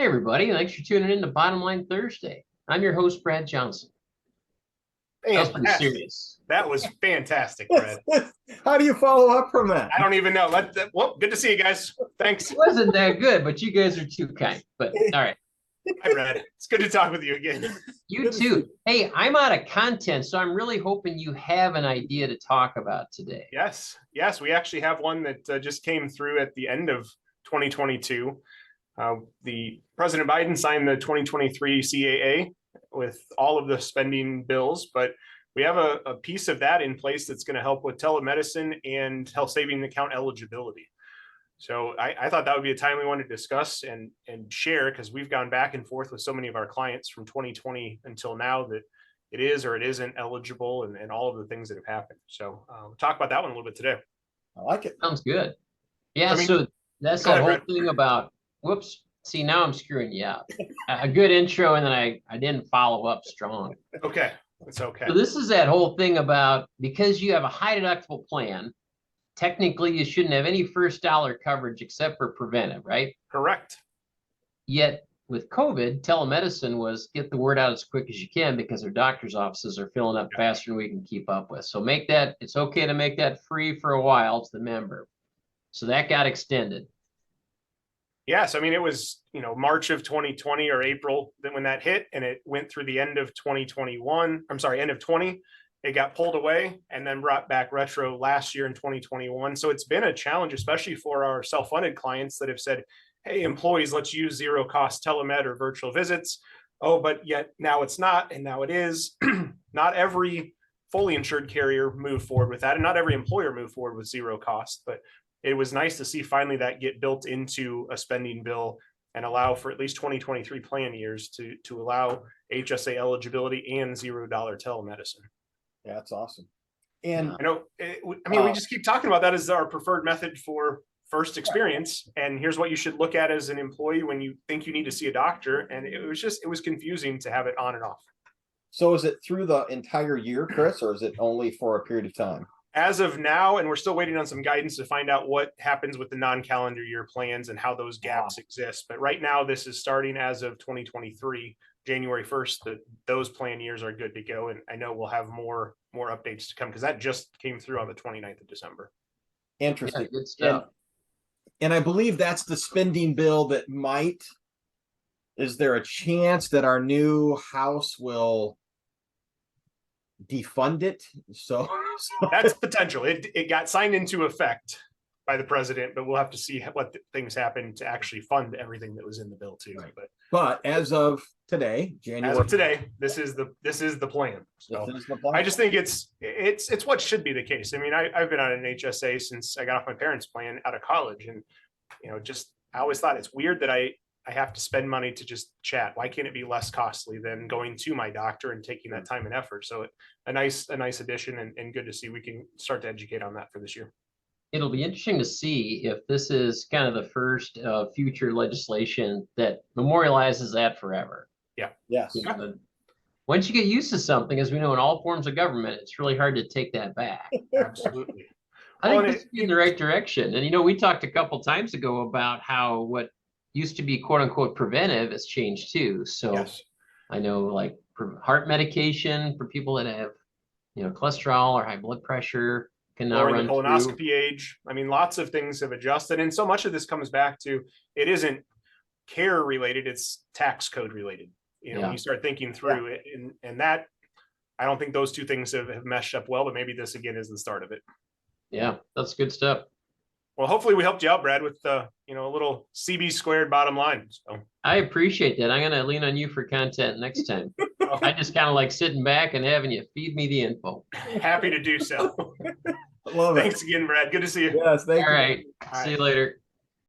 Hey, everybody. Thanks for tuning in to Bottom Line Thursday. I'm your host, Brad Johnson. That was pretty serious. That was fantastic, Brad. How do you follow up from that? I don't even know. Well, good to see you guys. Thanks. It wasn't that good, but you guys are too kind. But all right. Hi, Brad. It's good to talk with you again. You too. Hey, I'm out of content, so I'm really hoping you have an idea to talk about today. Yes. We actually have one that just came through at the end of 2022. The President Biden signed the 2023 CAA with all of the spending bills, but we have a piece of that in place that's going to help with telemedicine and health savings account eligibility. So I thought that would be a timely one to discuss and share, because we've gone back and forth with so many of our clients from 2020 until now that it is or it isn't eligible, and all of the things that have happened. So we'll talk about that one a little bit today. I like it. Sounds good. Yeah, so that's that whole thing about, whoops, see, now I'm screwing you up. A good intro, and then I didn't follow up strong. Okay, it's okay. So this is that whole thing about, because you have a high deductible plan, technically you shouldn't have any first dollar coverage except for preventive, right? Correct. Yet with COVID, telemedicine was get the word out as quick as you can, because their doctor's offices are filling up faster than we can keep up with. So make that, it's okay to make that free for a while to the member. So that got extended. Yes, I mean, it was, March of 2020 or April when that hit, and it went through the end of 2021. I'm sorry, end of 20. It got pulled away and then brought back retro last year in 2021. So it's been a challenge, especially for our self-funded clients that have said, hey, employees, let's use zero cost telemed or virtual visits. Oh, but yet now it's not, and now it is. Not every fully insured carrier moved forward with that, and not every employer moved forward with zero cost, but it was nice to see finally that get built into a spending bill and allow for at least 2023 plan years to allow HSA eligibility and $0 telemedicine. Yeah, that's awesome. And I know, we just keep talking about that as our preferred method for first experience. And here's what you should look at as an employee when you think you need to see a doctor. And it was confusing to have it on and off. So is it through the entire year, Chris, or is it only for a period of time? As of now, and we're still waiting on some guidance to find out what happens with the non-calendar year plans and how those gaps exist. But right now, this is starting as of 2023, January 1st, those plan years are good to go. And I know we'll have more updates to come, because that just came through on the 29th of December. Interesting. Yeah, good stuff. And I believe that's the spending bill that is there a chance that our new House will defund it? So that's potential. It got signed into effect by the president, but we'll have to see what things happen to actually fund everything that was in the bill too. Right. But as of today, January, this is the plan. So this is the plan. I just think it's what should be the case. I mean, I've been on an HSA since I got off my parents' plan out of college, and I always thought it's weird that I have to spend money to just chat. Why can't it be less costly than going to my doctor and taking that time and effort? So a nice addition, and good to see we can start to educate on that for this year. It'll be interesting to see if this is kind of the first future legislation that memorializes that forever. Yeah. Yes. Once you get used to something, as we know in all forms of government, it's really hard to take that back. Absolutely. I think this is in the right direction. And, we talked a couple times ago about how what used to be quote unquote preventive has changed too. So yes. I know, like heart medication for people that have, cholesterol or high blood pressure can now run the colonoscopy age. I mean, lots of things have adjusted. And so much of this comes back to, it isn't care related, it's tax code related. When you start thinking through it, and that, I don't think those two things have meshed up well, but maybe this again is the start of it. Yeah, that's good stuff. Well, hopefully we helped you out, Brad, with a little CB squared bottom line. So I appreciate that. I'm going to lean on you for content next time. I just kind of like sitting back and having you feed me the info. Happy to do so. Love it. Thanks again, Brad. Good to see you. Yes, thank you. All right. See you later.